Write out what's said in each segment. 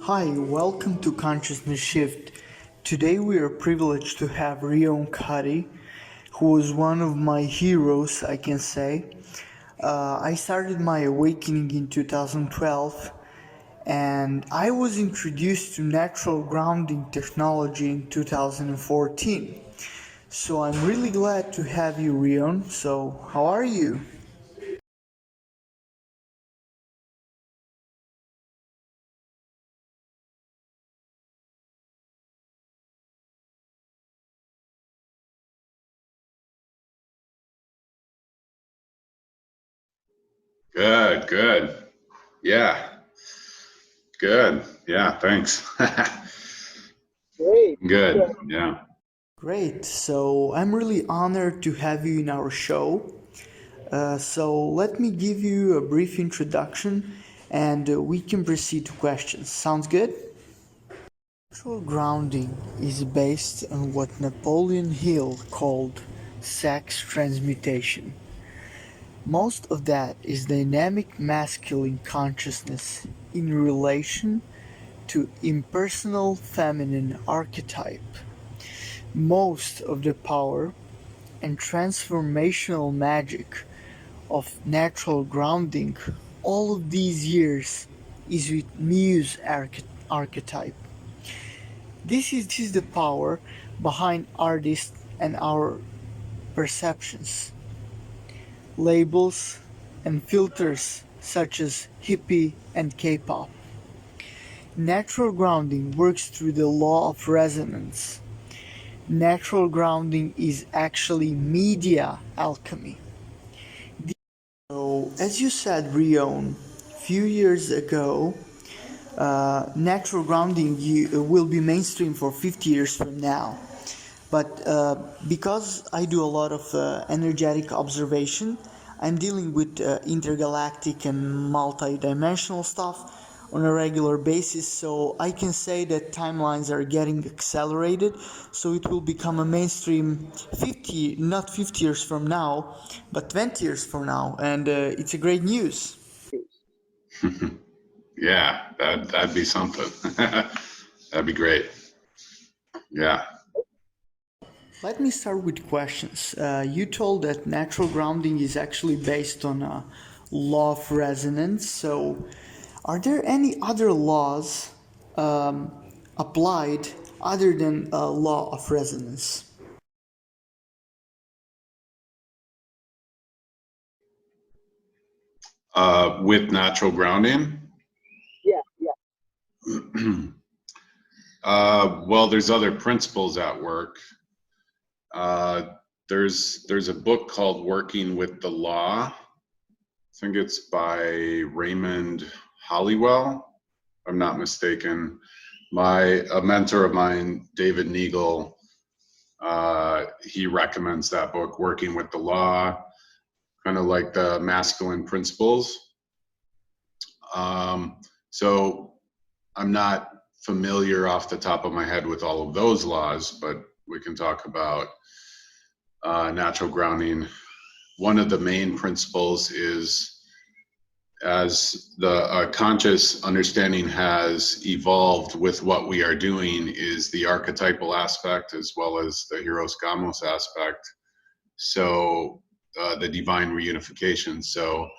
Hi, welcome to Consciousness Shift. Today we are privileged to have Rion Kati, who was one of my heroes, I can say. I started my awakening in 2012 and I was introduced to natural grounding technology in 2014. So I'm really glad to have you, Rion. So, how are you? Good, good. Yeah, good. Yeah, thanks. Great. Good. Yeah. Great. So, I'm really honored to have you in our show. So let me give you a brief introduction and we can proceed to questions. Sounds good? Natural grounding is based on what Napoleon Hill called sex transmutation. Most of that is dynamic masculine consciousness in relation to impersonal feminine archetype. Most of the power and transformational magic of natural grounding all of these years is with Muse archetype. This is the power behind artists and our perceptions, labels, and filters such as hippie and K-pop. Natural grounding works through the law of resonance. Natural grounding is actually media alchemy. So, as you said, Rion, few years ago, natural grounding will be mainstream for 50 years from now. But because I do a lot of energetic observation, I'm dealing with intergalactic and multi-dimensional stuff on a regular basis, so I can say that timelines are getting accelerated, so it will become a mainstream 50, not 50 years from now, but 20 years from now, and it's a great news. Yeah, that'd be something. That'd be great. Yeah. Let me start with questions. You told that natural grounding is actually based on a law of resonance. So, are there any other laws applied other than a law of resonance? With natural grounding, Yeah, yeah. well, there's other principles at work. There's a book called Working with the Law. I think it's by Raymond Hollywell, if I'm not mistaken. A mentor of mine, David Neagle, he recommends that book, Working with the Law, kind of like the masculine principles. So I'm not familiar off the top of my head with all of those laws, but we can talk about natural grounding. One of the main principles is, as the conscious understanding has evolved with what we are doing, is the archetypal aspect as well as the Hieros Gamos aspect. So the divine reunification. So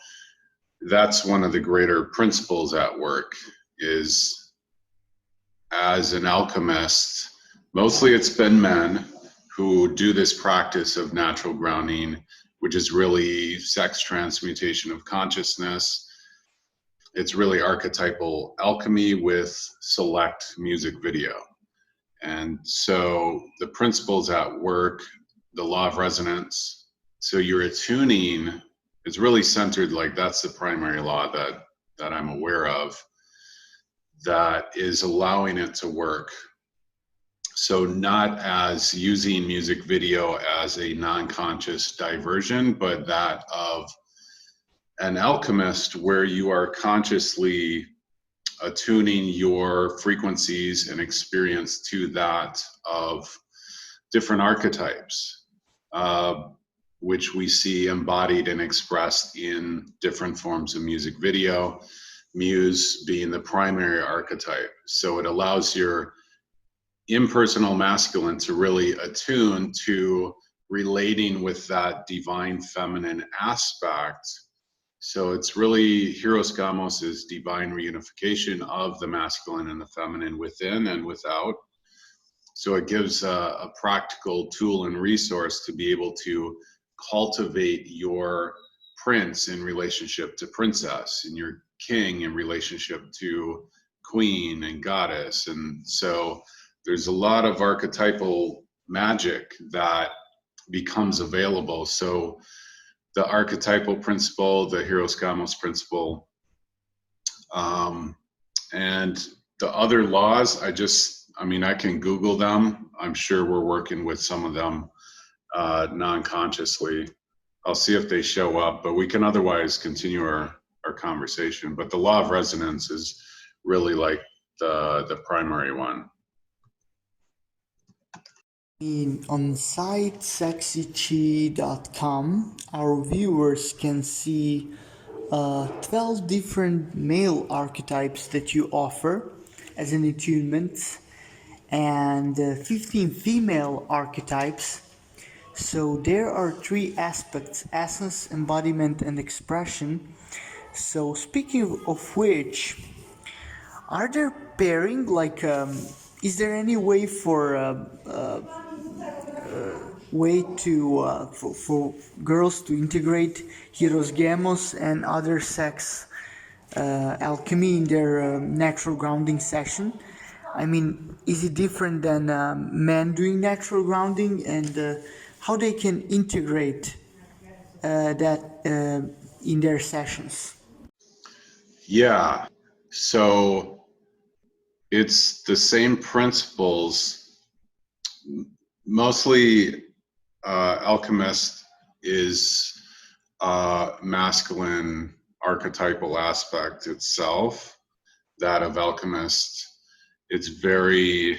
that's one of the greater principles at work, is as an alchemist, mostly it's been men who do this practice of natural grounding, which is really sex transmutation of consciousness. It's really archetypal alchemy with select music video. And so the principles at work, the law of resonance, so you're attuning, it's really centered, like that's the primary law that I'm aware of, that is allowing it to work. So not as using music video as a non-conscious diversion, but that of an alchemist, where you are consciously attuning your frequencies and experience to that of different archetypes, which we see embodied and expressed in different forms of music video. Muse being the primary archetype. So it allows your impersonal masculine to really attune to relating with that divine feminine aspect. So it's really Hieros Gamos is divine reunification of the masculine and the feminine within and without. So it gives a practical tool and resource to be able to cultivate your prince in relationship to princess, and your king in relationship to queen and goddess. And so there's a lot of archetypal magic that becomes available. So the archetypal principle, the Hieros Gamos principle, and the other laws, I can Google them. I'm sure we're working with some of them non-consciously. I'll see if they show up, but we can otherwise continue our conversation. But the law of resonance is really like the primary one. On site sexychi.com, our viewers can see 12 different male archetypes that you offer as an attunement, and 15 female archetypes. So there are 3 aspects: essence, embodiment, and expression. So speaking of which, are there pairing, like is there any way for for girls to integrate Hieros Gamos and other sex alchemy in their natural grounding session? I mean, is it different than men doing natural grounding, and how they can integrate that in their sessions? Yeah. So it's the same principles. Mostly alchemist is masculine archetypal aspect itself. That of alchemist, it's very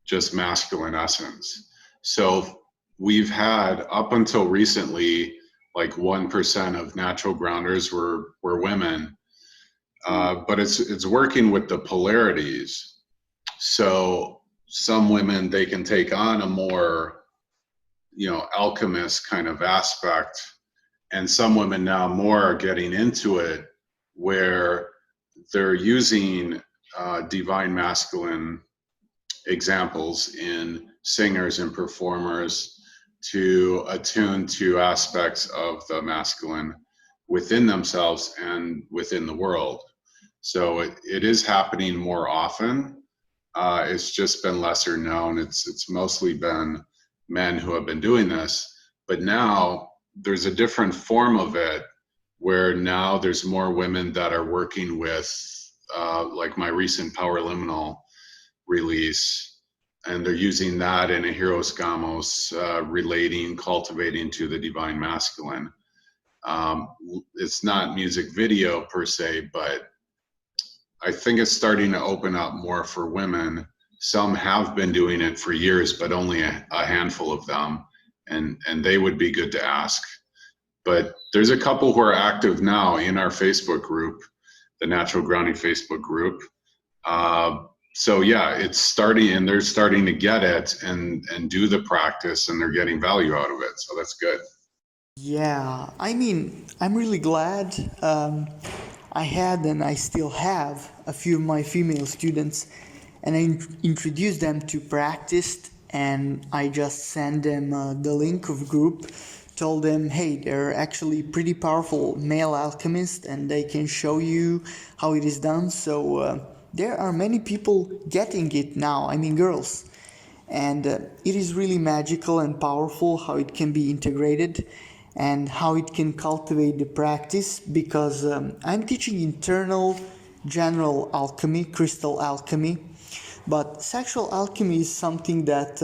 just masculine essence. So we've had up until recently, like 1% of natural grounders were women, but it's working with the polarities. So some women, they can take on a more alchemist kind of aspect, and some women now more are getting into it where they're using divine masculine examples in singers and performers to attune to aspects of the masculine within themselves and within the world. So it is happening more often. It's just been lesser known. It's mostly been men who have been doing this, but now there's a different form of it where now there's more women that are working with like my recent Power Liminal release, and they're using that in a Hieros Gamos relating, cultivating to the divine masculine. It's not music video per se, but I think it's starting to open up more for women. Some have been doing it for years, but only a handful of them, and they would be good to ask. But there's a couple who are active now in our Facebook group, the Natural Grounding Facebook group. So yeah, it's starting, and they're starting to get it and do the practice, and they're getting value out of it. So that's good. Yeah, I mean, I'm really glad. I had and I still have a few of my female students, and I introduced them to practice, and I just sent them the link of group, told them, hey, they're actually pretty powerful male alchemists and they can show you how it is done. So there are many people getting it now, I mean girls, and it is really magical and powerful how it can be integrated and how it can cultivate the practice, because I'm teaching internal general alchemy, crystal alchemy, but sexual alchemy is something that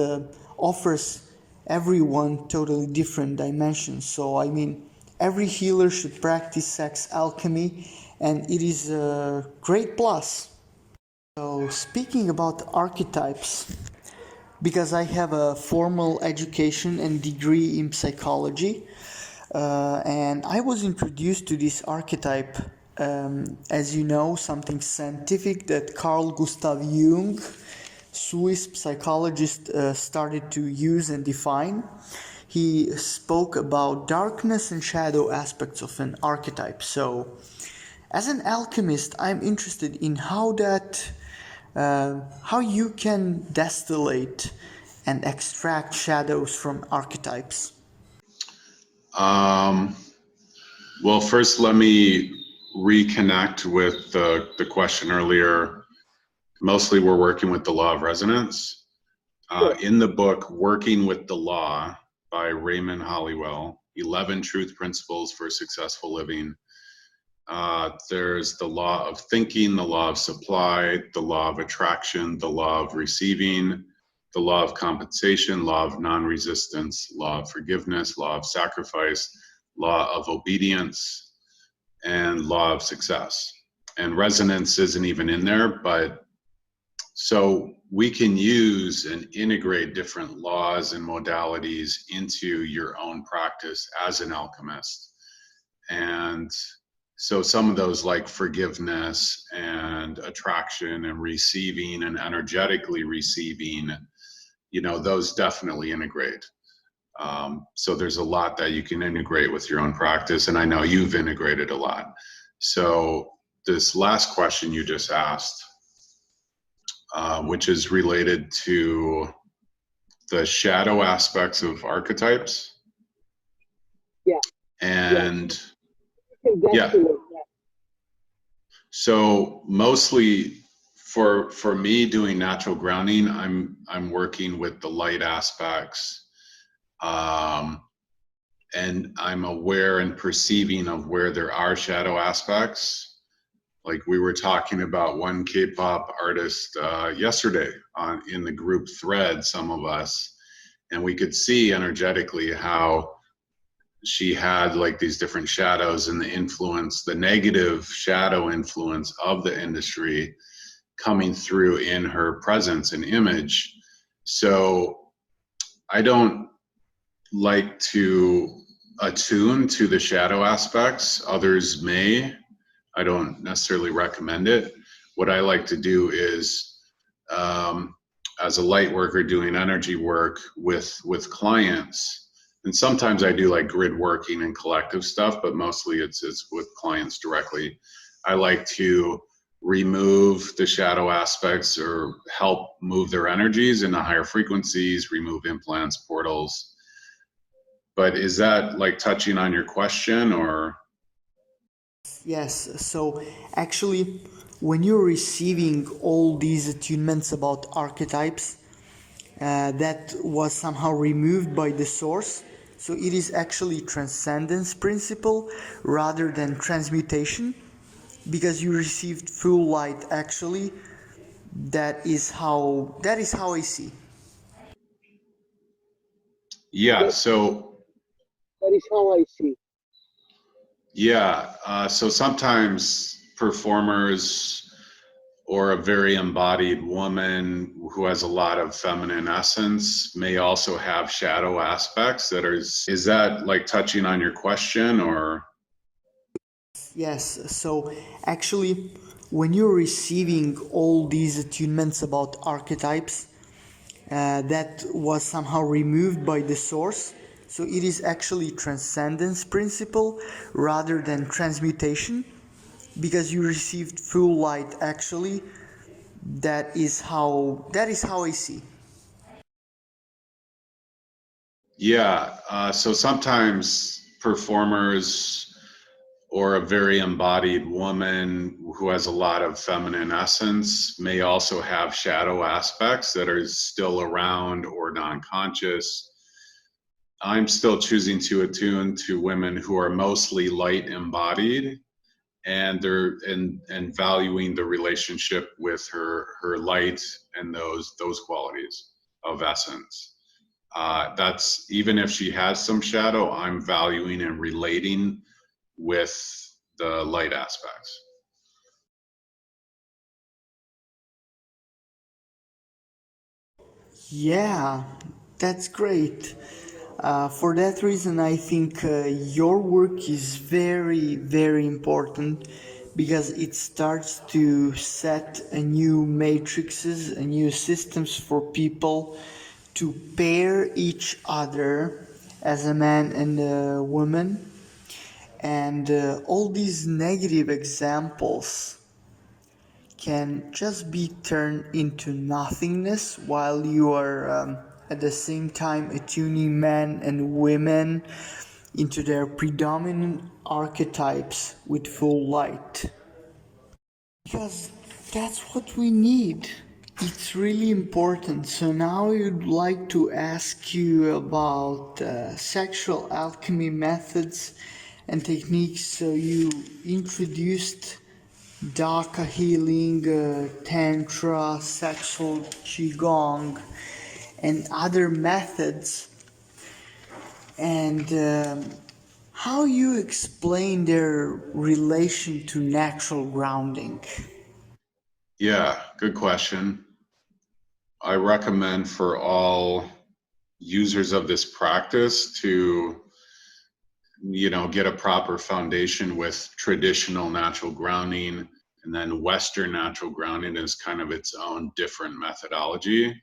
offers everyone totally different dimensions. So I mean, every healer should practice sex alchemy, and it is a great plus. So speaking about archetypes, because I have a formal education and degree in psychology, and I was introduced to this archetype as you know, something scientific that Carl Gustav Jung, Swiss psychologist, started to use and define. He spoke about darkness and shadow aspects of an archetype. So, as an alchemist, I'm interested in how you can distillate and extract shadows from archetypes. Well, first, let me reconnect with the question earlier. Mostly, we're working with the law of resonance. In the book, Working with the Law by Raymond Hollywell, 11 Truth Principles for Successful Living. There's the law of thinking, the law of supply, the law of attraction, the law of receiving, the law of compensation, law of non-resistance, law of forgiveness, law of sacrifice, law of obedience, and law of success. And resonance isn't even in there, but so we can use and integrate different laws and modalities into your own practice as an alchemist. And so some of those, like forgiveness and attraction and receiving and energetically receiving, those definitely integrate. So there's a lot that you can integrate with your own practice, and I know you've integrated a lot. So this last question you just asked, which is related to the shadow aspects of archetypes. Yeah. And yeah. So mostly for me doing natural grounding, I'm working with the light aspects. And I'm aware and perceiving of where there are shadow aspects. Like we were talking about one K-pop artist yesterday in the group thread, some of us, and we could see energetically how she had like these different shadows and the influence, the negative shadow influence of the industry coming through in her presence and image. So I don't like to attune to the shadow aspects. Others may. I don't necessarily recommend it. What I like to do is, as a light worker doing energy work with clients, and sometimes I do like grid working and collective stuff, but mostly it's with clients directly. I like to remove the shadow aspects or help move their energies into higher frequencies, remove implants, portals. But is that like touching on your question or? Yes, so actually, when you're receiving all these attunements about archetypes, that was somehow removed by the source. So it is actually transcendence principle rather than transmutation, because you received full light. Actually, that is how I see. Yeah. So that is how I see. Yeah. So sometimes performers or a very embodied woman who has a lot of feminine essence may also have shadow aspects that is that like touching on your question or? Yes, so actually, when you're receiving all these attunements about archetypes, that was somehow removed by the source. So it is actually transcendence principle rather than transmutation, because you received full light. Actually, that is how I see. Yeah. So sometimes performers or a very embodied woman who has a lot of feminine essence may also have shadow aspects that are still around or non-conscious. I'm still choosing to attune to women who are mostly light embodied and they're and valuing the relationship with her light and those qualities of essence. That's even if she has some shadow, I'm valuing and relating with the light aspects. Yeah, that's great. For that reason, I think your work is very, very important, because it starts to set a new matrices, a new systems for people to pair each other as a man and a woman. And all these negative examples can just be turned into nothingness while you are at the same time attuning men and women into their predominant archetypes with full light. Because that's what we need. It's really important. So now I'd like to ask you about sexual alchemy methods and techniques. So you introduced Daka healing, Tantra, sexual Qigong, and other methods. And how you explain their relation to natural grounding? Yeah, good question. I recommend for all users of this practice to, get a proper foundation with traditional natural grounding, and then Western natural grounding is kind of its own different methodology.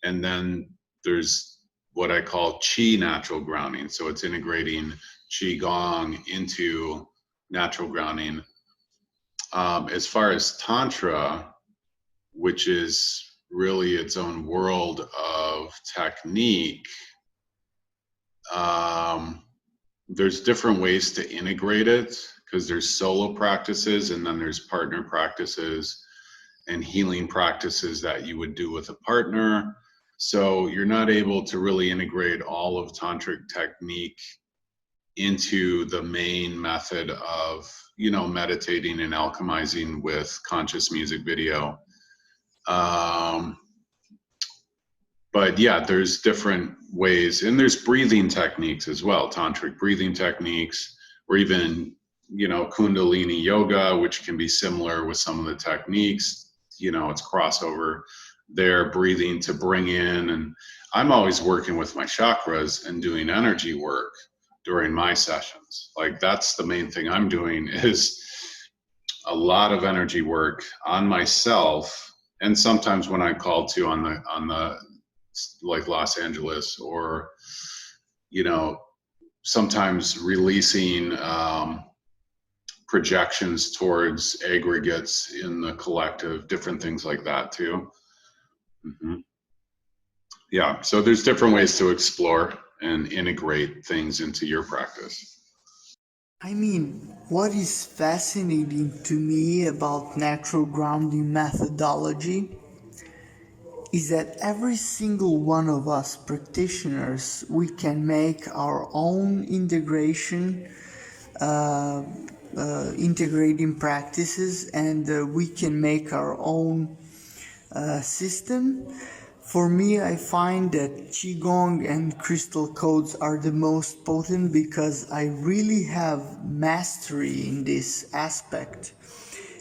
And then there's what I call Qi natural grounding. So it's integrating Qigong into natural grounding. As far as Tantra, which is really its own world of technique, there's different ways to integrate it, because there's solo practices and then there's partner practices and healing practices that you would do with a partner. So you're not able to really integrate all of tantric technique into the main method of, meditating and alchemizing with conscious music video. But yeah, there's different ways, and there's breathing techniques as well, tantric breathing techniques, or even, Kundalini yoga, which can be similar with some of the techniques. It's crossover there, breathing to bring in. And I'm always working with my chakras and doing energy work during my sessions. Like, that's the main thing I'm doing, is a lot of energy work on myself. And sometimes when I'm called to on the like Los Angeles, or sometimes releasing projections towards aggregates in the collective, different things like that too. Yeah, so there's different ways to explore and integrate things into your practice. I mean, what is fascinating to me about natural grounding methodology is that every single one of us practitioners, we can make our own integration, integrating practices, and we can make our own system. For me, I find that Qigong and crystal codes are the most potent because I really have mastery in this aspect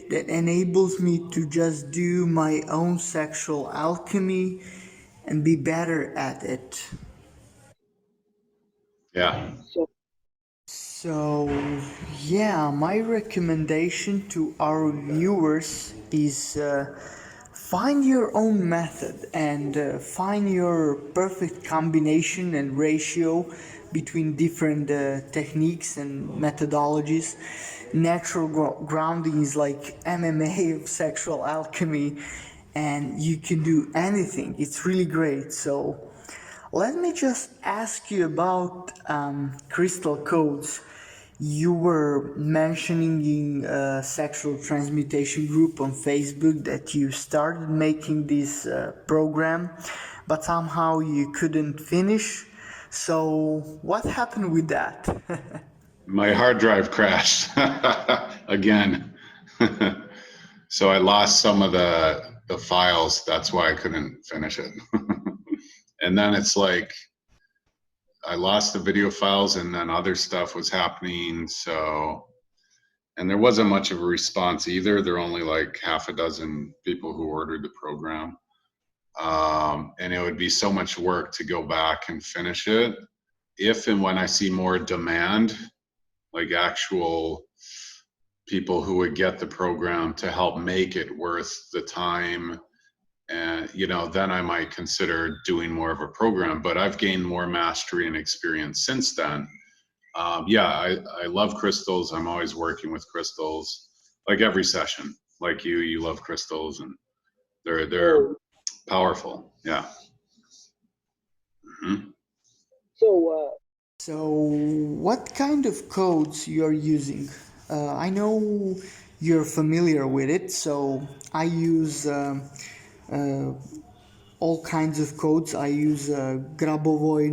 that enables me to just do my own sexual alchemy and be better at it. Yeah. So, yeah, my recommendation to our viewers is find your own method and find your perfect combination and ratio between different techniques and methodologies. Natural grounding is like MMA of sexual alchemy, and you can do anything. It's really great. So, let me just ask you about crystal codes. You were mentioning in a sexual transmutation group on Facebook that you started making this program, but somehow you couldn't finish. So, what happened with that? My hard drive crashed again. So I lost some of the files. That's why I couldn't finish it. And then it's like I lost the video files, and then other stuff was happening. So, and there wasn't much of a response either. There were only like half a dozen people who ordered the program. And it would be so much work to go back and finish it. If and when I see more demand, like actual people who would get the program to help make it worth the time. And, then I might consider doing more of a program, but I've gained more mastery and experience since then. Yeah, I love crystals. I'm always working with crystals, like every session. Like you love crystals, and they're powerful. Yeah. Hmm. So, So, what kind of codes you are using? I know you're familiar with it, so I use uh, all kinds of codes. I use Grabovoi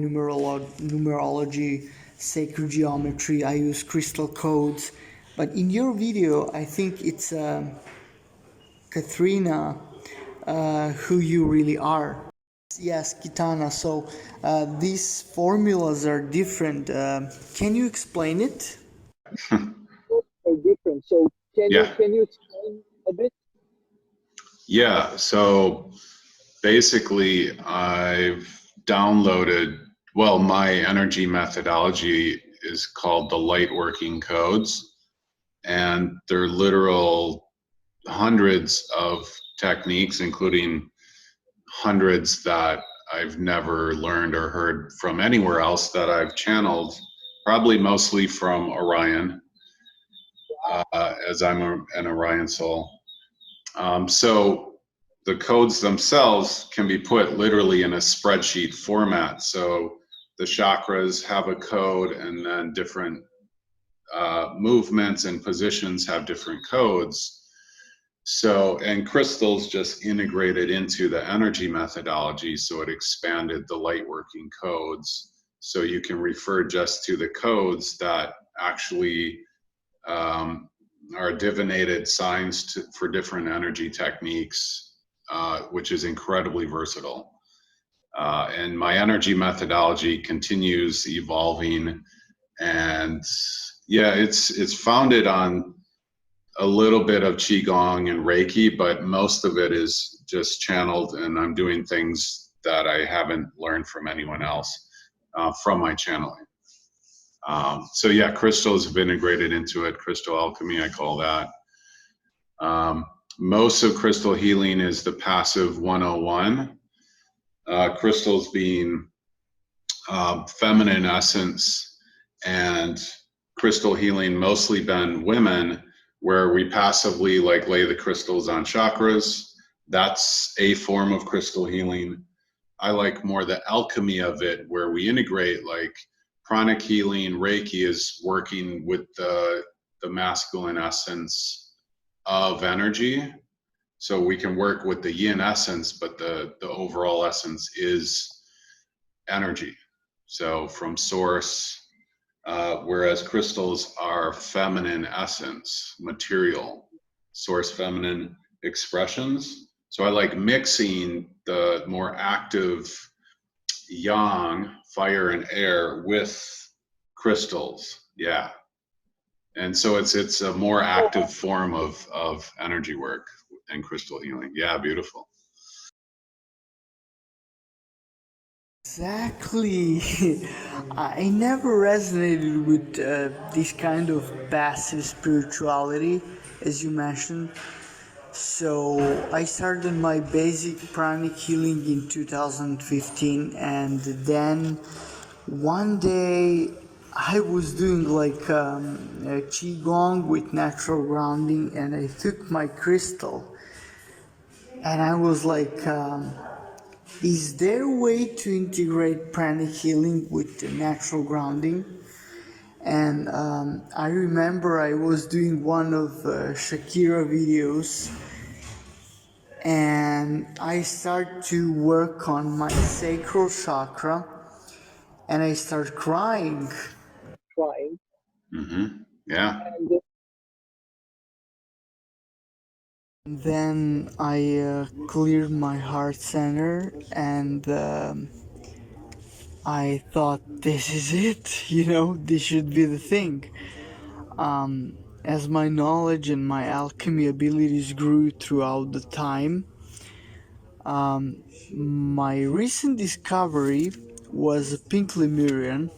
numerology, sacred geometry. I use crystal codes. But in your video, I think it's Katrina who you really are. Yes, Kitana. So these formulas are different. Can you explain it? are different. So, Yeah. can you explain a bit? Yeah. So basically, I've downloaded, well, my energy methodology is called the light working codes, and they're literal hundreds of techniques, including hundreds that I've never learned or heard from anywhere else, that I've channeled, probably mostly from Orion, as I'm an Orion soul. So the codes themselves can be put literally in a spreadsheet format. So the chakras have a code, and then different movements and positions have different codes. So, and crystals just integrated into the energy methodology, so it expanded the light working codes. So you can refer just to the codes that actually are divinated signs for different energy techniques, which is incredibly versatile. And my energy methodology continues evolving, and yeah, it's founded on a little bit of qigong and reiki, but most of it is just channeled, and I'm doing things that I haven't learned from anyone else from my channeling. So yeah, crystals have integrated into it. Crystal alchemy, I call that. Most of crystal healing is the passive 101. Crystals being feminine essence, and crystal healing mostly been women, where we passively like lay the crystals on chakras. That's a form of crystal healing. I like more the alchemy of it, where we integrate, like pranic healing. Reiki is working with the masculine essence of energy, so we can work with the yin essence, but the overall essence is energy. So from source, whereas crystals are feminine essence, material, source feminine expressions. So I like mixing the more active yang, fire and air, with crystals. Yeah. And so it's a more active form of energy work and crystal healing. Yeah, beautiful. Exactly. I never resonated with this kind of passive spirituality, as you mentioned. So I started my basic pranic healing in 2015, and then one day I was doing like a qigong with natural grounding, and I took my crystal, and I was like. Is there a way to integrate pranic healing with the natural grounding? And I remember I was doing one of Shakira videos, and I start to work on my sacral chakra, and I start crying. Trying. Mm-hmm. Yeah. And Then I cleared my heart center, and I thought, this is it, this should be the thing. As my knowledge and my alchemy abilities grew throughout the time, my recent discovery was a pink lemurian,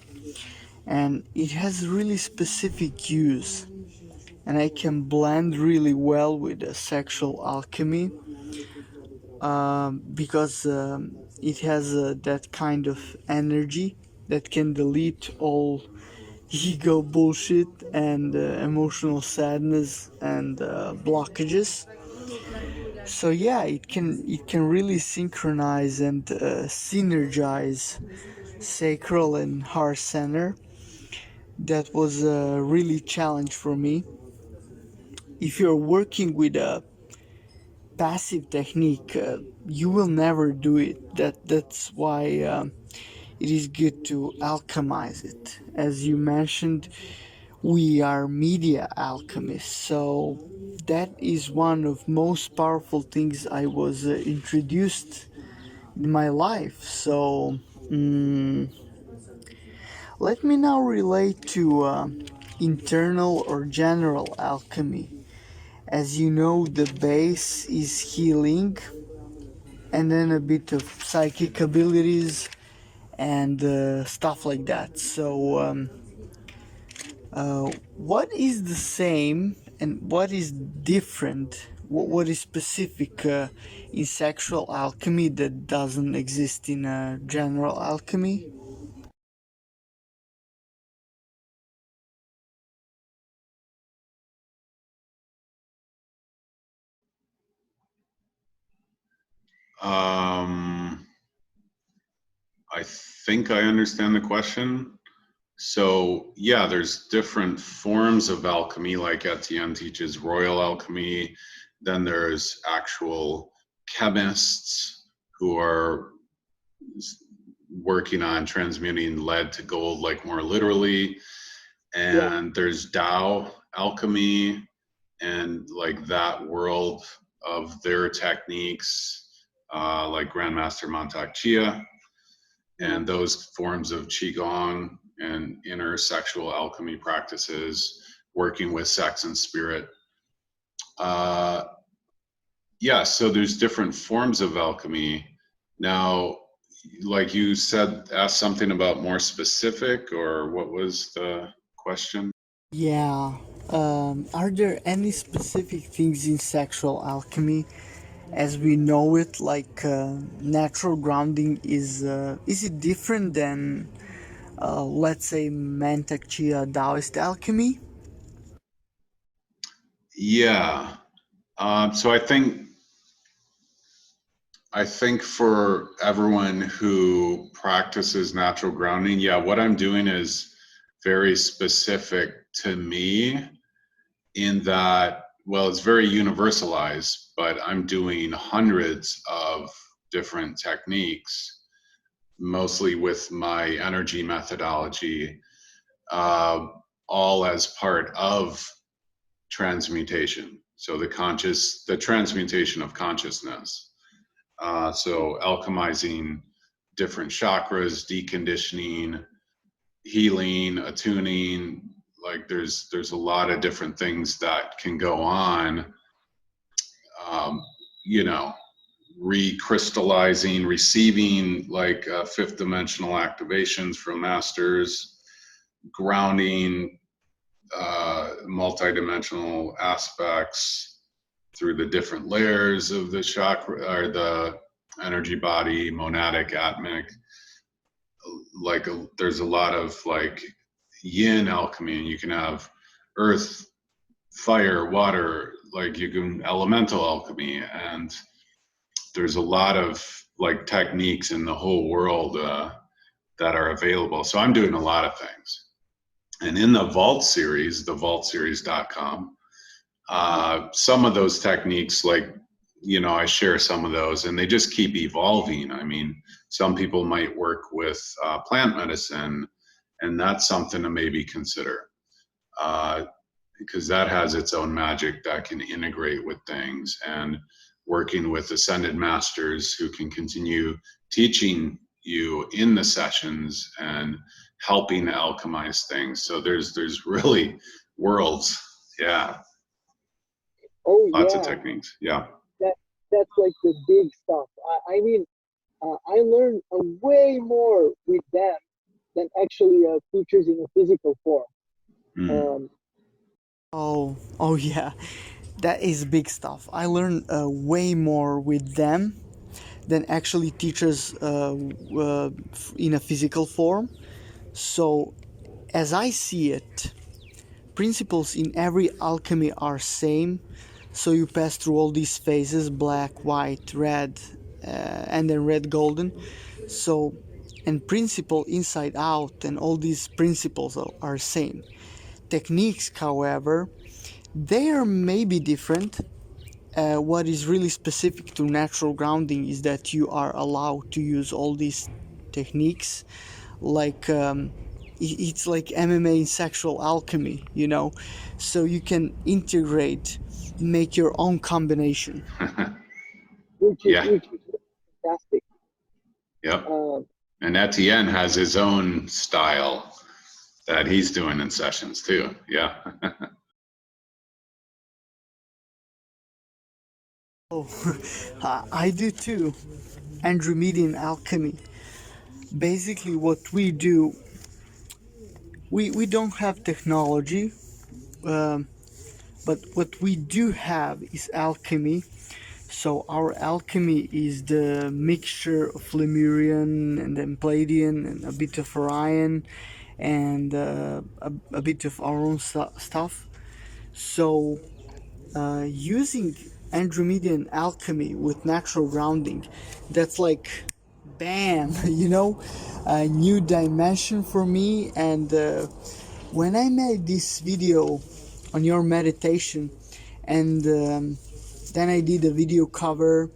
and it has really specific use. and I can blend really well with sexual alchemy, because it has that kind of energy that can delete all ego bullshit and emotional sadness and blockages. So yeah, it can really synchronize and synergize sacral and heart center. That was a really challenge for me. If you're working with a passive technique, you will never do it. That's why it is good to alchemize it. As you mentioned, we are media alchemists, so that is one of most powerful things I was introduced in my life. So let me now relate to internal or general alchemy. As you know, the base is healing, and then a bit of psychic abilities and stuff like that. So, what is the same and what is different? What is specific in sexual alchemy that doesn't exist in general alchemy? I think I understand the question. So yeah, there's different forms of alchemy, like Etienne teaches royal alchemy. Then there's actual chemists who are working on transmuting lead to gold, like more literally. Yeah. And there's Tao alchemy and like that world of their techniques, like Grandmaster Mantak Chia, and those forms of qigong and inner sexual alchemy practices, working with sex and spirit. Uh, yeah, so there's different forms of alchemy. Now, like you said, ask something about more specific, or what was the question? Yeah. Are there any specific things in sexual alchemy as we know it, like natural grounding? Is it different than, let's say, Mantak Chia Taoist alchemy? Yeah. So I think for everyone who practices natural grounding, yeah, what I'm doing is very specific to me in that, well, it's very universalized, but I'm doing hundreds of different techniques, mostly with my energy methodology, uh, all as part of transmutation. So the transmutation of consciousness. So alchemizing different chakras, deconditioning, healing, attuning. Like there's a lot of different things that can go on. Um, you know, recrystallizing, receiving like fifth dimensional activations from masters, grounding multidimensional aspects through the different layers of the chakra or the energy body, monadic, atmic. Like there's a lot of like yin alchemy, and you can have earth, fire, water, like you can elemental alchemy, and there's a lot of like techniques in the whole world that are available. So I'm doing a lot of things. And in the Vault series, the vaultseries.com, some of those techniques, like, I share some of those and they just keep evolving. I mean, some people might work with plant medicine, and that's something to maybe consider, because that has its own magic that can integrate with things, and working with ascended masters who can continue teaching you in the sessions and helping alchemize things. So there's really worlds. Yeah. Oh Lots of yeah. techniques. Yeah. That that's like the big stuff. I mean, I learned way more with them than actually teachers in a physical form. Mm. Um, Oh yeah, that is big stuff. I learn way more with them than actually teachers in a physical form. So, as I see it, principles in every alchemy are same. So you pass through all these phases: black, white, red, and then red, golden. So, and principle inside out, and all these principles are same. Techniques, however, they are maybe different. What is really specific to natural grounding is that you are allowed to use all these techniques, like it's like MMA in sexual alchemy, you know, so you can integrate, make your own combination. Yeah. which is fantastic. Yep. Um, And Etienne has his own style that he's doing in sessions too. Yeah. Oh, I do too. Andromedian alchemy. Basically, what we do, we don't have technology, um, but what we do have is alchemy. So our alchemy is the mixture of Lemurian and then Palladian and a bit of Orion and a bit of our own stuff. So using Andromedian alchemy with natural grounding, that's like bam, you know, a new dimension for me. And when I made this video on your meditation, and then I did a video cover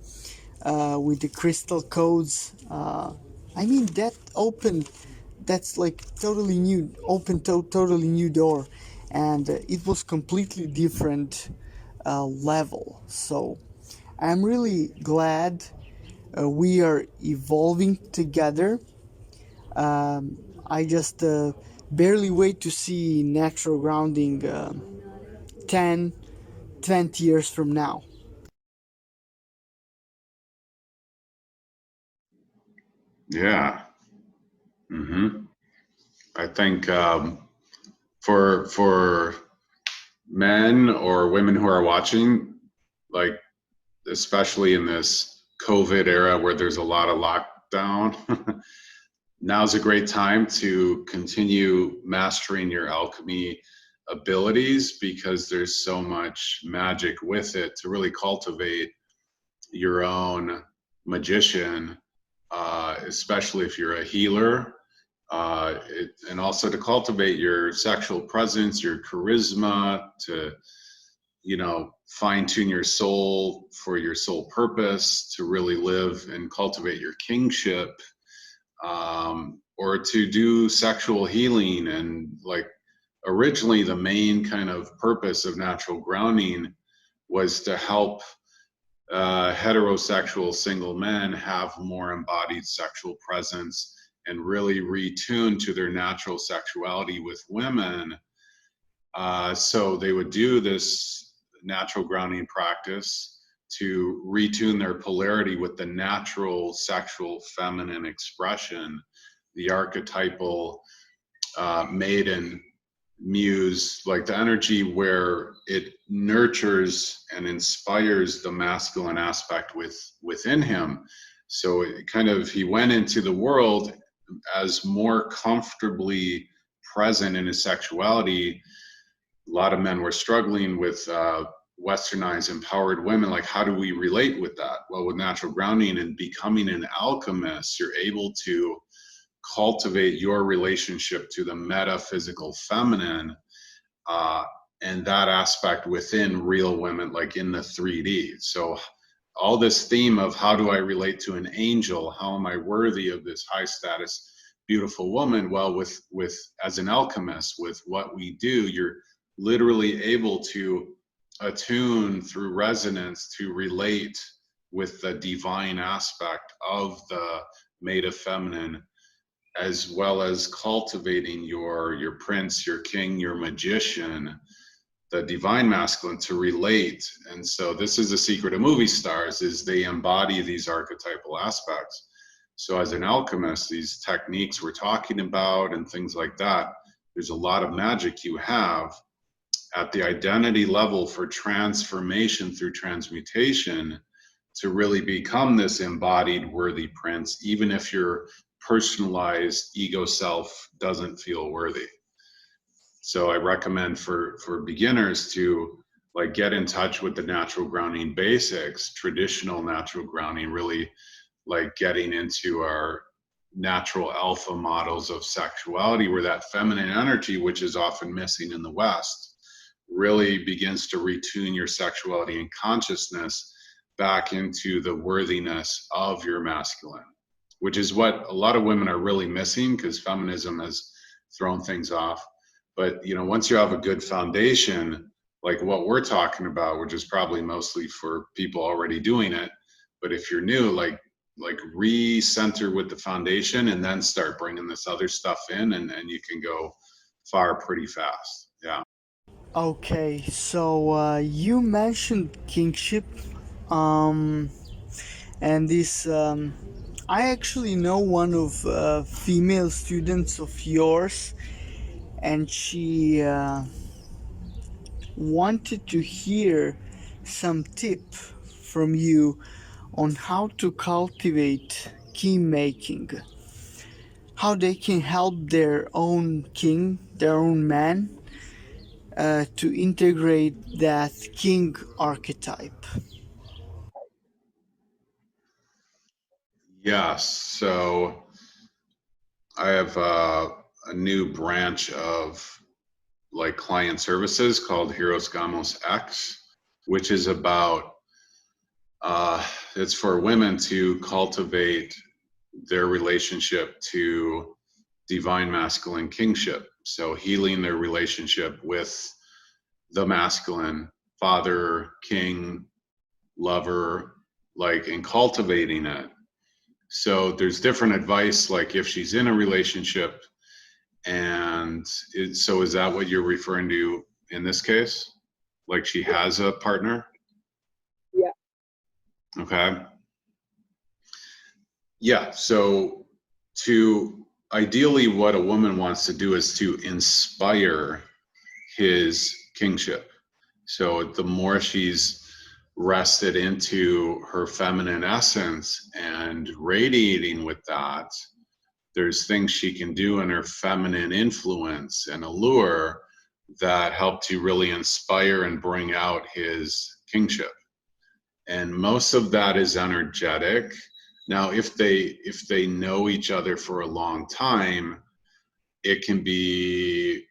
with the crystal codes. I mean, that opened, that's like totally new, open totally new door, and it was completely different level. So I'm really glad we are evolving together. I just barely wait to see natural grounding 10, 20 years from now. Yeah. I think for men or women who are watching, like especially in this COVID era where there's a lot of lockdown, now's a great time to continue mastering your alchemy abilities because there's so much magic with it to really cultivate your own magician, especially if you're a healer, and also to cultivate your sexual presence, your charisma, to fine tune your soul for your soul purpose, to really live and cultivate your kingship, or to do sexual healing. And like originally, the main kind of purpose of natural grounding was to help heterosexual single men have more embodied sexual presence and really retune to their natural sexuality with women. So they would do this natural grounding practice to retune their polarity with the natural sexual feminine expression, the archetypal maiden muse, like the energy where it nurtures and inspires the masculine aspect within him. So it kind of, he went into the world as more comfortably present in his sexuality. A lot of men were struggling with westernized empowered women. Like, how do we relate with that? Well, with natural grounding and becoming an alchemist, you're able to cultivate your relationship to the metaphysical feminine, uh, and that aspect within real women, like in the 3D. So all this theme of how do I relate to an angel? How am I worthy of this high status, beautiful woman? Well, with as an alchemist, with what we do, you're literally able to attune through resonance to relate with the divine aspect of the meta feminine, as well as cultivating your prince, your king, your magician, the divine masculine, to relate. And so this is the secret of movie stars, is they embody these archetypal aspects. So as an alchemist, these techniques we're talking about and things like that, there's a lot of magic you have at the identity level for transformation through transmutation to really become this embodied worthy prince, even if your personalized ego self doesn't feel worthy. So I recommend for beginners to like get in touch with the natural grounding basics, traditional natural grounding, really like getting into our natural alpha models of sexuality, where that feminine energy, which is often missing in the West, really begins to retune your sexuality and consciousness back into the worthiness of your masculine, which is what a lot of women are really missing because feminism has thrown things off. But you know, once you have a good foundation, like what we're talking about, which is probably mostly for people already doing it, but if you're new, like recenter with the foundation and then start bringing this other stuff in, and you can go far pretty fast. Yeah. Okay, so you mentioned kingship, um, and this. I actually know one of female students of yours, and she wanted to hear some tip from you on how to cultivate king making, how they can help their own king, their own man, to integrate that king archetype. Yes. So I have a new branch of like client services called Heroes Gamos X, which is about it's for women to cultivate their relationship to divine masculine kingship. So healing their relationship with the masculine, father, king, lover, like, and cultivating it. So there's different advice, like if she's in a relationship, and so is that what you're referring to in this case? Like she has a partner? Yeah. Okay. Yeah. So to ideally what a woman wants to do is to inspire his kingship. So the more she's rested into her feminine essence and radiating with that, there's things she can do in her feminine influence and allure that help to really inspire and bring out his kingship. And most of that is energetic. Now, if they know each other for a long time, it can be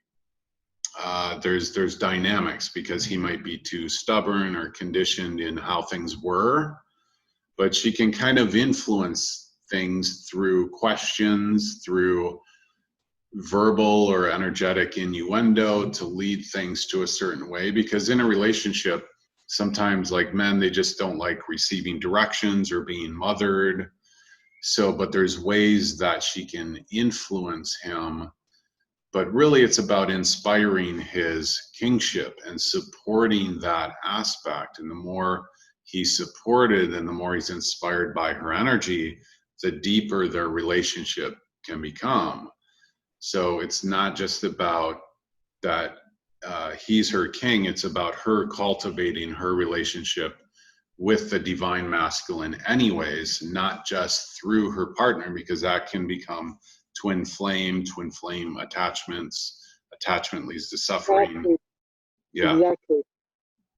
there's dynamics because he might be too stubborn or conditioned in how things were, but she can kind of influence things through questions, through verbal or energetic innuendo to lead things to a certain way. Because in a relationship, sometimes like men, they just don't like receiving directions or being mothered. So, but there's ways that she can influence him, but really it's about inspiring his kingship and supporting that aspect. And the more he's supported and the more he's inspired by her energy, the deeper their relationship can become. So it's not just about that he's her king, it's about her cultivating her relationship with the divine masculine anyways, not just through her partner, because that can become twin flame attachments. Attachment leads to suffering. Exactly. Yeah. Exactly.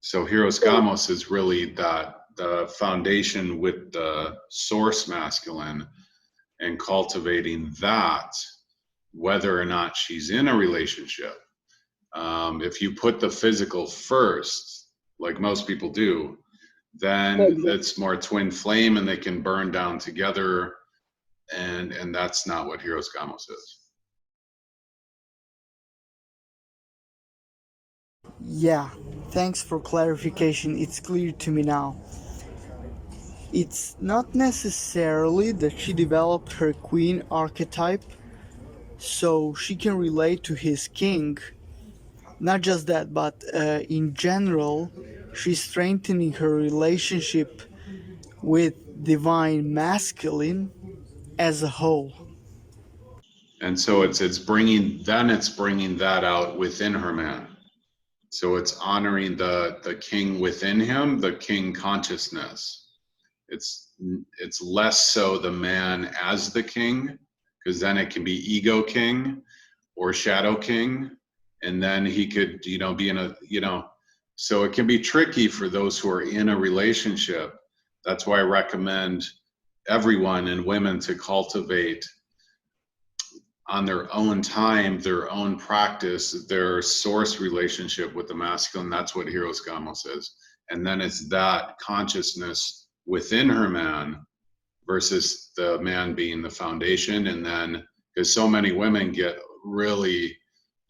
So Heroes Gamos is really that the foundation with the source masculine and cultivating that, whether or not she's in a relationship. If you put the physical first, like most people do, then Exactly. it's more twin flame and they can burn down together, and that's not what Heroes Gamos is. Yeah, thanks for clarification. It's clear to me now. It's not necessarily that she developed her queen archetype so she can relate to his king. Not just that, but in general, she's strengthening her relationship with divine masculine as a whole. And so it's bringing that out within her man. So it's honoring the king within him, the king consciousness. It's less so the man as the king, because then it can be ego king or shadow king, and then he could, be in a, so it can be tricky for those who are in a relationship. That's why I recommend everyone and women to cultivate on their own time, their own practice, their source relationship with the masculine. That's what Heroes Gamos is. And then it's that consciousness within her man versus the man being the foundation. And then, because so many women get really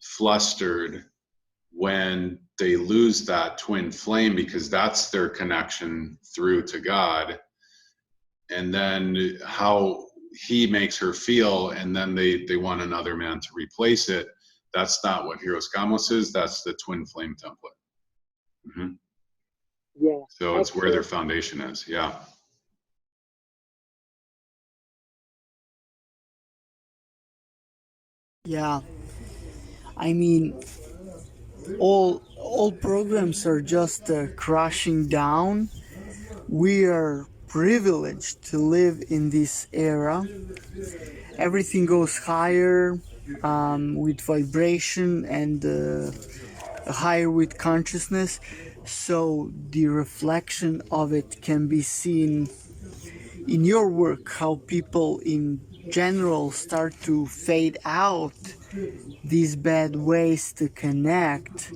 flustered when they lose that twin flame, because that's their connection through to God. And then how he makes her feel, and then they want another man to replace it. That's not what Heroes Gamos is. That's the twin flame template. Mm-hmm. Yeah. So it's where their foundation is. Yeah. Yeah, I mean, all programs are just crashing down. We are privileged to live in this era. Everything goes higher with vibration and higher with consciousness. So the reflection of it can be seen in your work, how people in general start to fade out these bad ways to connect,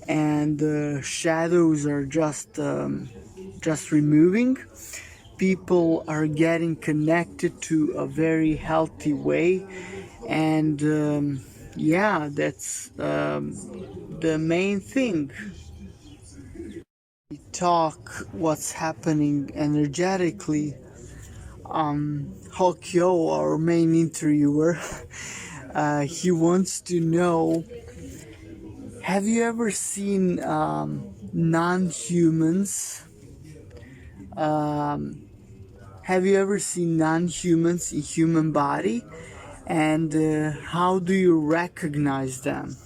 and the shadows are just removing. People are getting connected to a very healthy way, and yeah, that's the main thing. We talk what's happening energetically. Hokyo, our main interviewer, he wants to know, have you ever seen non-humans? Have you ever seen non-humans in human body? And how do you recognize them?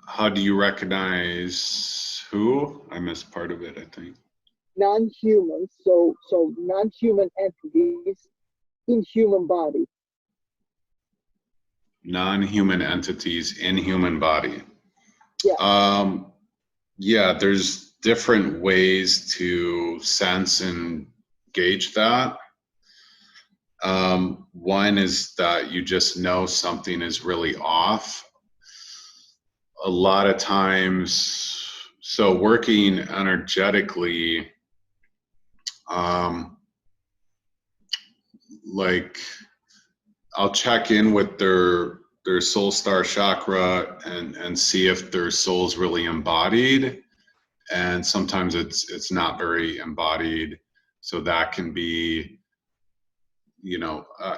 How do you recognize who? I missed part of it, I think. Non-humans, so non-human entities in human body. Non-human entities in human body. Yeah. Yeah, there's different ways to sense and gauge that. One is that you just know something is really off. A lot of times, so working energetically, like I'll check in with their soul star chakra and see if their soul's really embodied. And sometimes it's not very embodied. So that can be,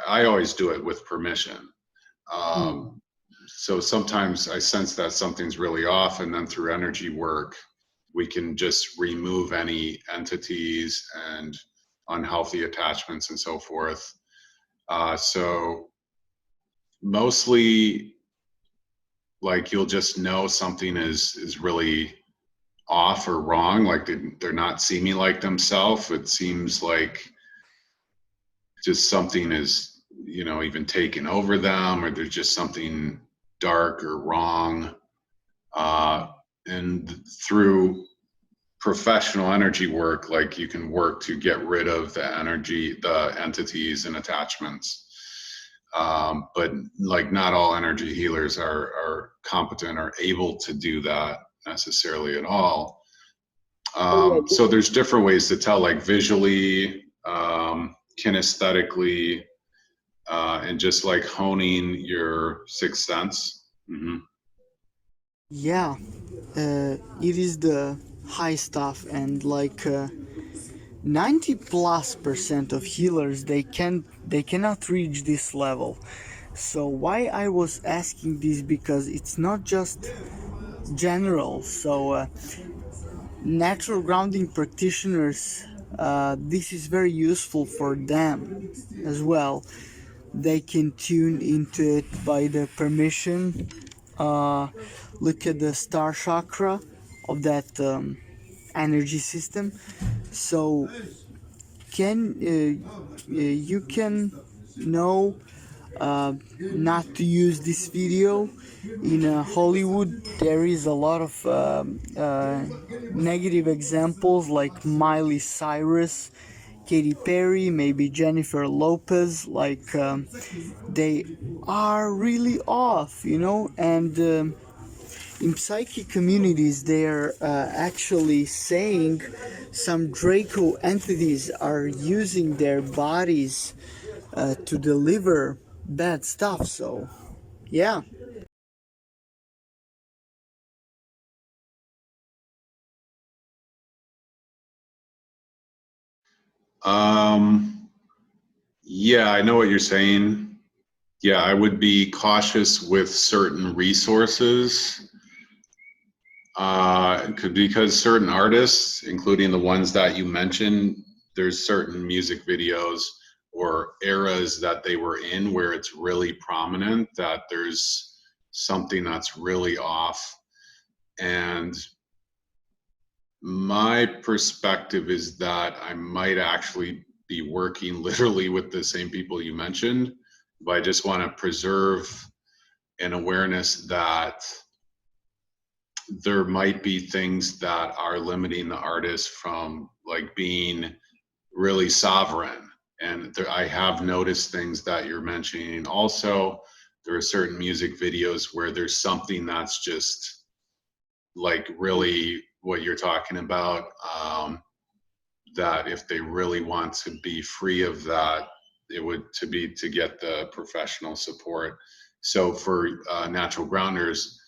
I always do it with permission. So sometimes I sense that something's really off, and then through energy work, we can just remove any entities and unhealthy attachments and so forth. So mostly, like, you'll just know something is really off or wrong, like they're not seeming like themselves. It seems like just something is, even taken over them, or there's just something dark or wrong. And through professional energy work, like, you can work to get rid of the energy, the entities and attachments. But like, not all energy healers are competent or able to do that necessarily at all. So there's different ways to tell, like visually, kinesthetically, and just like honing your sixth sense. Mm-hmm. Yeah, it is the high stuff, and like 90+% of healers, they cannot reach this level. So why I was asking this, because it's not just general. So natural grounding practitioners, this is very useful for them as well. They can tune into it by the permission look at the star chakra of that energy system. So you can know not to use this video in Hollywood. There is a lot of negative examples like Miley Cyrus, Katy Perry, maybe Jennifer Lopez. Like they are really off, and in psychic communities they're actually saying some Draco entities are using their bodies to deliver bad stuff. So yeah. Yeah, I know what you're saying. Yeah, I would be cautious with certain resources because certain artists, including the ones that you mentioned, there's certain music videos or eras that they were in where it's really prominent that there's something that's really off. And my perspective is that I might actually be working literally with the same people you mentioned, but I just want to preserve an awareness that there might be things that are limiting the artist from like being really sovereign. And I have noticed things that you're mentioning. Also, there are certain music videos where there's something that's just like really what you're talking about. That if they really want to be free of that, it would to get the professional support. So for natural grounders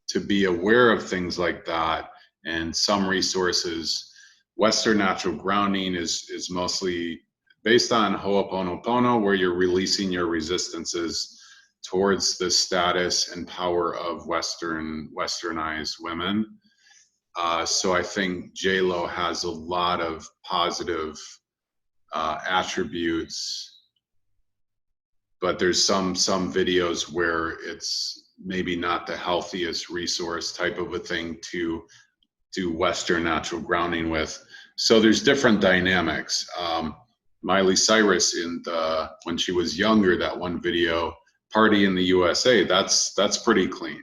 to be aware of things like that, and some resources, Western natural grounding is mostly based on Ho'oponopono, where you're releasing your resistances towards the status and power of westernized women. So I think J-Lo has a lot of positive attributes, but there's some videos where it's maybe not the healthiest resource type of a thing to do Western natural grounding with. So there's different dynamics. Miley Cyrus when she was younger, that one video, "Party in the USA," that's pretty clean.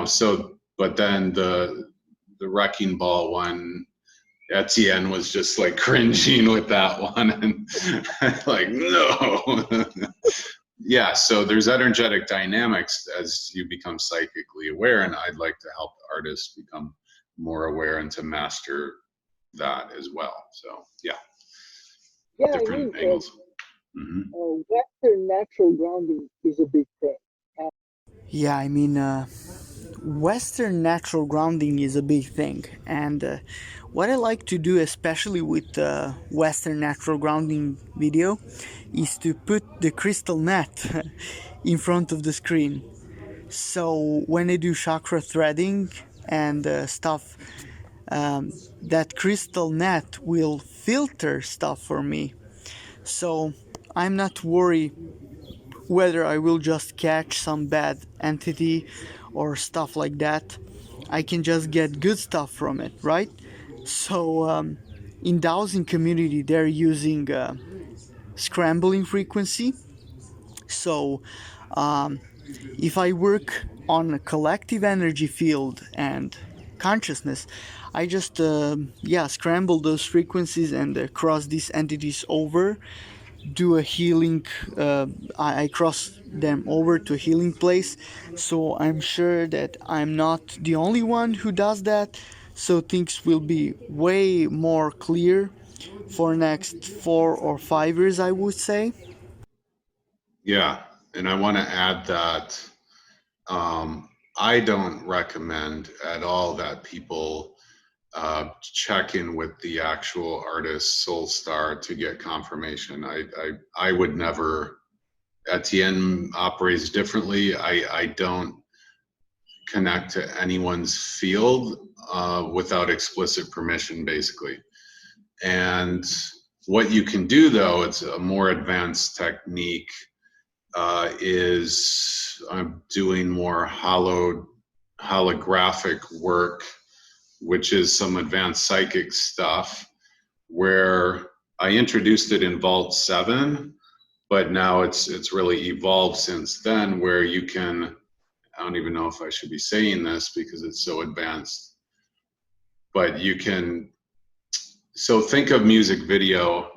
So but then the Wrecking Ball one, Etienne was just like cringing with that one and like, no. Yeah, so there's energetic dynamics as you become psychically aware, and I'd like to help artists become more aware and to master that as well. So yeah, Yeah, I different mean, angles. Western natural grounding is a big thing. Yeah, I mean, Western natural grounding is a big thing, and what I like to do, especially with Western natural grounding video, is to put the crystal net in front of the screen. So when I do chakra threading and stuff, that crystal net will filter stuff for me. So I'm not worried whether I will just catch some bad entity or stuff like that. I can just get good stuff from it, right? So in dowsing community, they're using scrambling frequency. So if I work on a collective energy field and consciousness, I just scramble those frequencies and cross these entities over, do a healing. I cross them over to a healing place, so I'm sure that I'm not the only one who does that. So things will be way more clear for next 4 or 5 years, I would say. Yeah, and I want to add that I don't recommend at all that people check in with the actual artist's soul star to get confirmation. I would never. Etienne operates differently. I don't connect to anyone's field without explicit permission, basically. And what you can do, though, it's a more advanced technique is I'm doing more holographic work, which is some advanced psychic stuff, where I introduced it in Vault 7, but now it's really evolved since then, where you can, I don't even know if I should be saying this because it's so advanced, but you can, so think of music video.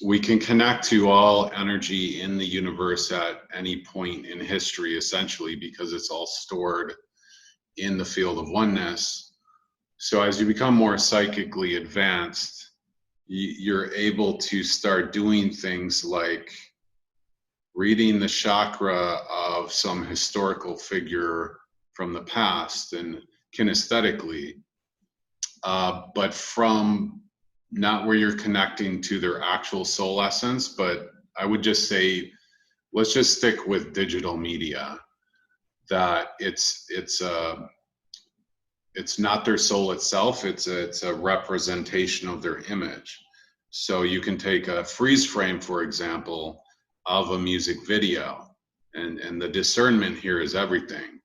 We can connect to all energy in the universe at any point in history, essentially, because it's all stored in the field of oneness. So as you become more psychically advanced, you're able to start doing things like reading the chakra of some historical figure from the past and kinesthetically, but from not where you're connecting to their actual soul essence, but I would just say, let's just stick with digital media, that it's not their soul itself, it's a representation of their image. So you can take a freeze frame, for example, of a music video, and the discernment here is everything.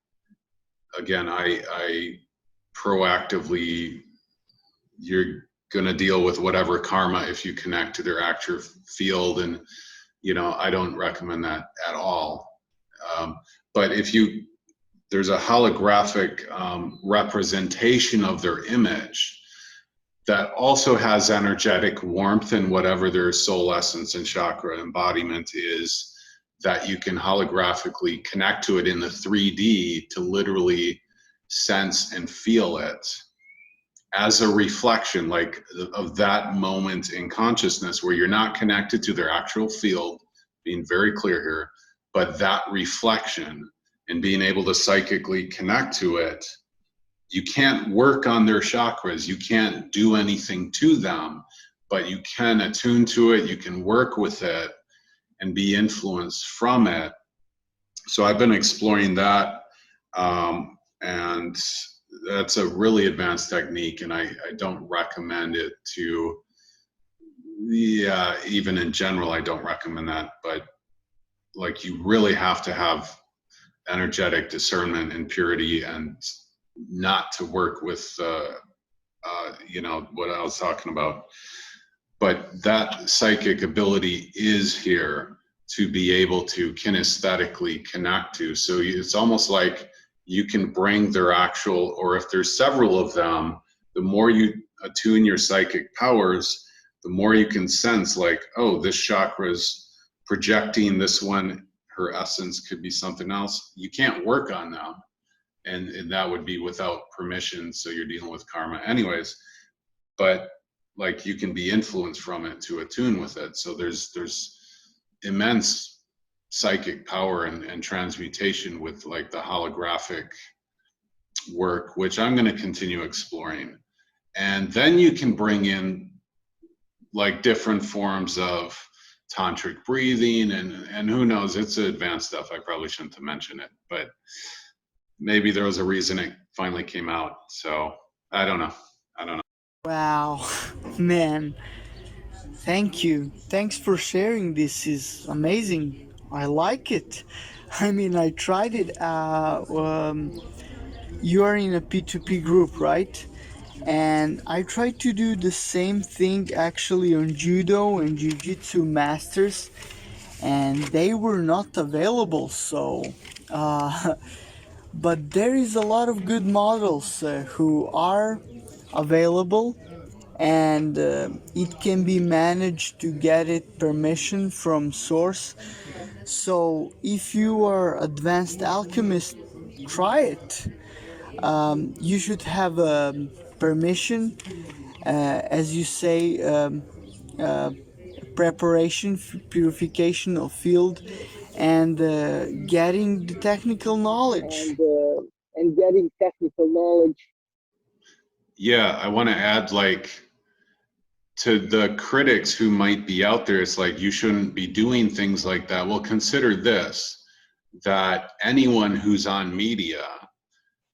Again, I proactively, you're going to deal with whatever karma if you connect to their actual field, and I don't recommend that at all. But if there's a holographic representation of their image that also has energetic warmth and whatever their soul essence and chakra embodiment is, that you can holographically connect to it in the 3D to literally sense and feel it as a reflection, like, of that moment in consciousness where you're not connected to their actual field, being very clear here, but that reflection and being able to psychically connect to it. You can't work on their chakras, you can't do anything to them, but you can attune to it, you can work with it and be influenced from it. So I've been exploring that, and that's a really advanced technique, and I don't recommend it to, even in general, I don't recommend that, but like, you really have to have energetic discernment and purity, and not to work with what I was talking about. But that psychic ability is here to be able to kinesthetically connect to. So it's almost like you can bring their actual, or if there's several of them, the more you attune your psychic powers, the more you can sense, like, oh, this chakra's projecting this one, her essence could be something else. You can't work on them, and that would be without permission, so you're dealing with karma anyways. But like, you can be influenced from it to attune with it. So there's immense psychic power and transmutation with, like, the holographic work, which I'm going to continue exploring. And then you can bring in, like, different forms of tantric breathing, and who knows, it's advanced stuff. I probably shouldn't have mentioned it, but maybe there was a reason it finally came out. So I don't know. Wow, man. Thank you. Thanks for sharing. This is amazing. I like it. I mean, I tried it. You are in a P2P group, right? And I tried to do the same thing actually on Judo and Jiu-Jitsu masters, and they were not available. So, but there is a lot of good models who are available, and it can be managed to get it permission from source. So if you are advanced alchemist, try it. You should have permission, as you say, preparation, purification of field, and getting the technical knowledge. And getting technical knowledge. Yeah, I want to add, like, to the critics who might be out there, it's like, you shouldn't be doing things like that. Well, consider this, that anyone who's on media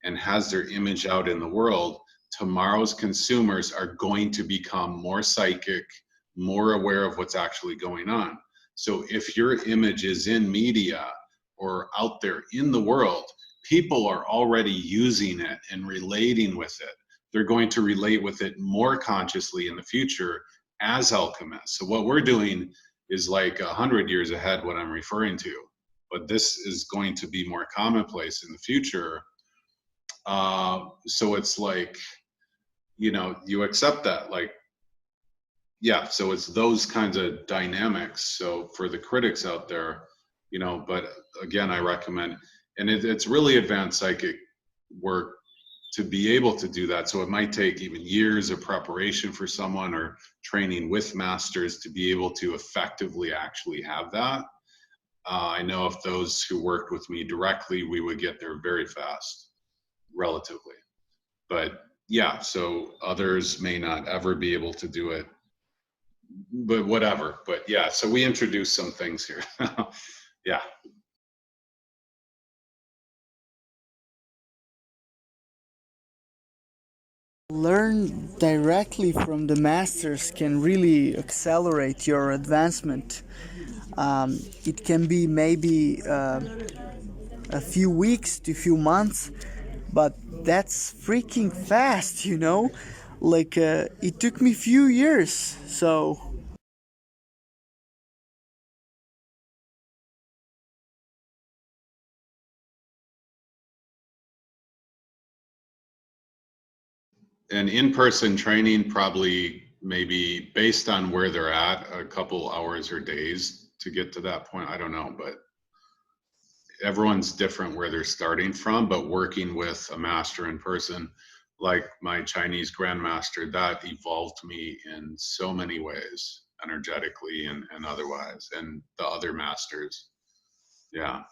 and has their image out in the world, tomorrow's consumers are going to become more psychic, more aware of what's actually going on. So if your image is in media or out there in the world, people are already using it and relating with it. They're going to relate with it more consciously in the future as alchemists. So what we're doing is like 100 years ahead what I'm referring to, but this is going to be more commonplace in the future. So it's like, you know, you accept that, like, yeah, so it's those kinds of dynamics. So for the critics out there, you know, but again, I recommend, and it's really advanced psychic work to be able to do that. So it might take even years of preparation for someone or training with masters to be able to effectively actually have that. I know if those who worked with me directly, we would get there very fast, relatively. But yeah, so others may not ever be able to do it, but whatever. But yeah, so we introduced some things here. Yeah. Learn directly from the masters can really accelerate your advancement. It can be maybe a few weeks to few months, but that's freaking fast, you know? Like, it took me few years, so. And in-person training, probably maybe based on where they're at, a couple hours or days to get to that point. I don't know, but everyone's different where they're starting from. But working with a master in person, like my Chinese grandmaster, that evolved me in so many ways, energetically and otherwise, and the other masters. Yeah.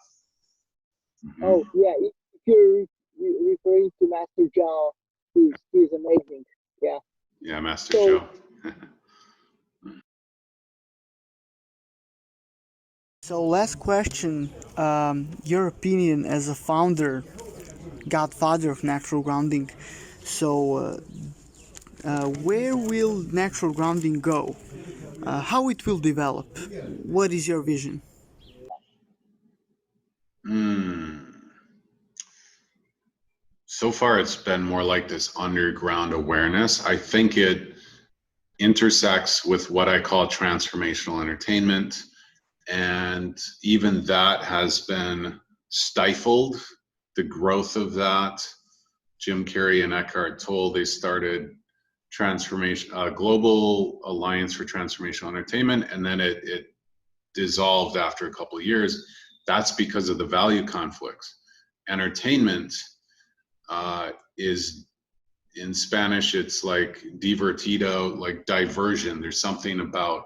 Oh Hmm. yeah, if you're referring to Master Zhao, he's amazing. Yeah. Yeah, Master So Joe. So, last question, your opinion as a founder, godfather of natural grounding. So, where will natural grounding go? How it will develop? What is your vision? Hmm. So far, it's been more like this underground awareness. I think it intersects with what I call transformational entertainment. And even that has been stifled, the growth of that. Jim Carrey and Eckhart Tolle, they started transformation, Global Alliance for Transformational Entertainment, and then it dissolved after a couple of years. That's because of the value conflicts. Entertainment is, in Spanish, it's like divertido, like diversion. There's something about,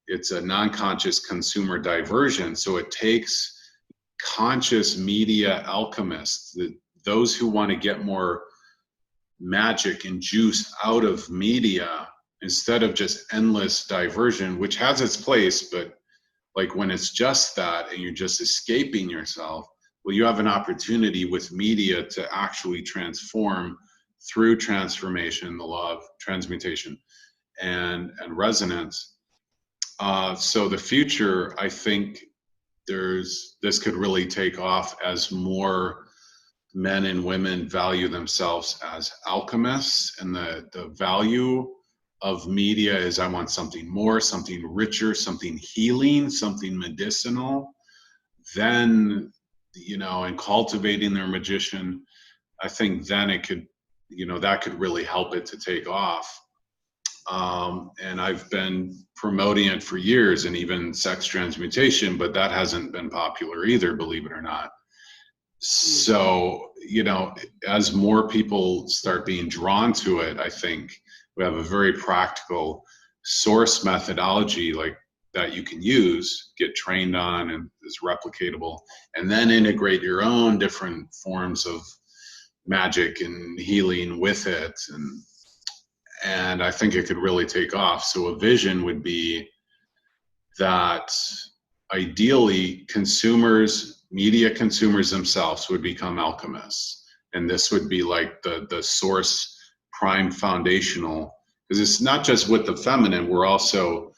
it's a non-conscious consumer diversion. So it takes conscious media alchemists, those who want to get more magic and juice out of media instead of just endless diversion, which has its place, but like when it's just that and you're just escaping yourself, well, you have an opportunity with media to actually transform through transformation, the law of transmutation and resonance. So the future, I think this could really take off as more men and women value themselves as alchemists, and the value of media is, I want something more, something richer, something healing, something medicinal. Then, you know, and cultivating their magician, I think then it could, you know, that could really help it to take off. And I've been promoting it for years, and even sex transmutation, but that hasn't been popular either, believe it or not. So, you know, as more people start being drawn to it, I think we have a very practical source methodology like that you can use, get trained on, and is replicatable, and then integrate your own different forms of magic and healing with it. And I think it could really take off. So a vision would be that ideally consumers, media consumers themselves would become alchemists. And this would be like the source prime foundational, because it's not just with the feminine, we're also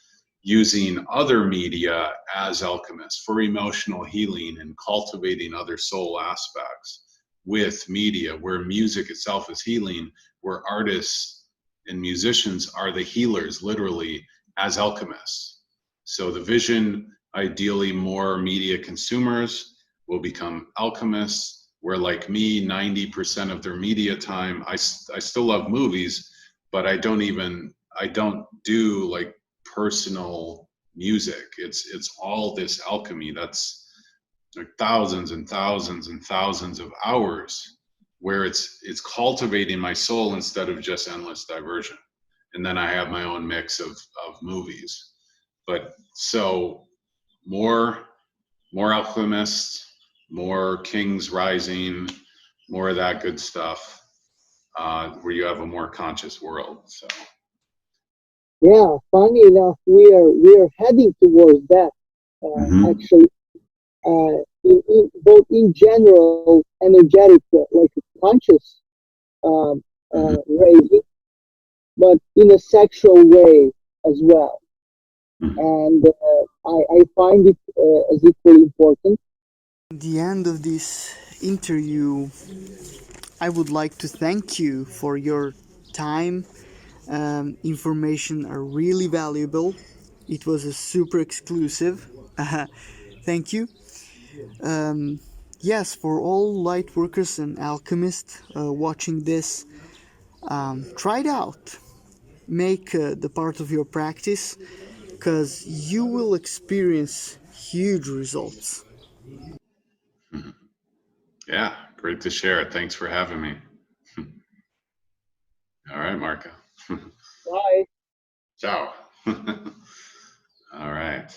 using other media as alchemists for emotional healing and cultivating other soul aspects with media, where music itself is healing, where artists and musicians are the healers, literally, as alchemists. So the vision, ideally, more media consumers will become alchemists, where, like me, 90% of their media time, I still love movies, but I don't do like personal music. It's all this alchemy that's like thousands and thousands and thousands of hours, where it's cultivating my soul instead of just endless diversion. And then I have my own mix of movies. But so more alchemists, more kings rising, more of that good stuff, where you have a more conscious world. So Yeah, funny enough, we are heading towards that. Actually, both in general, energetic, like conscious raising, but in a sexual way as well. And I find it as equally important. At the end of this interview, I would like to thank you for your time. Information are really valuable. It was a super exclusive. Thank you. Yes, for all light workers and alchemists watching this, try it out. Make the part of your practice because you will experience huge results. yeah, great to share it. Thanks for having me. All right, Marko. Bye. Ciao. All right.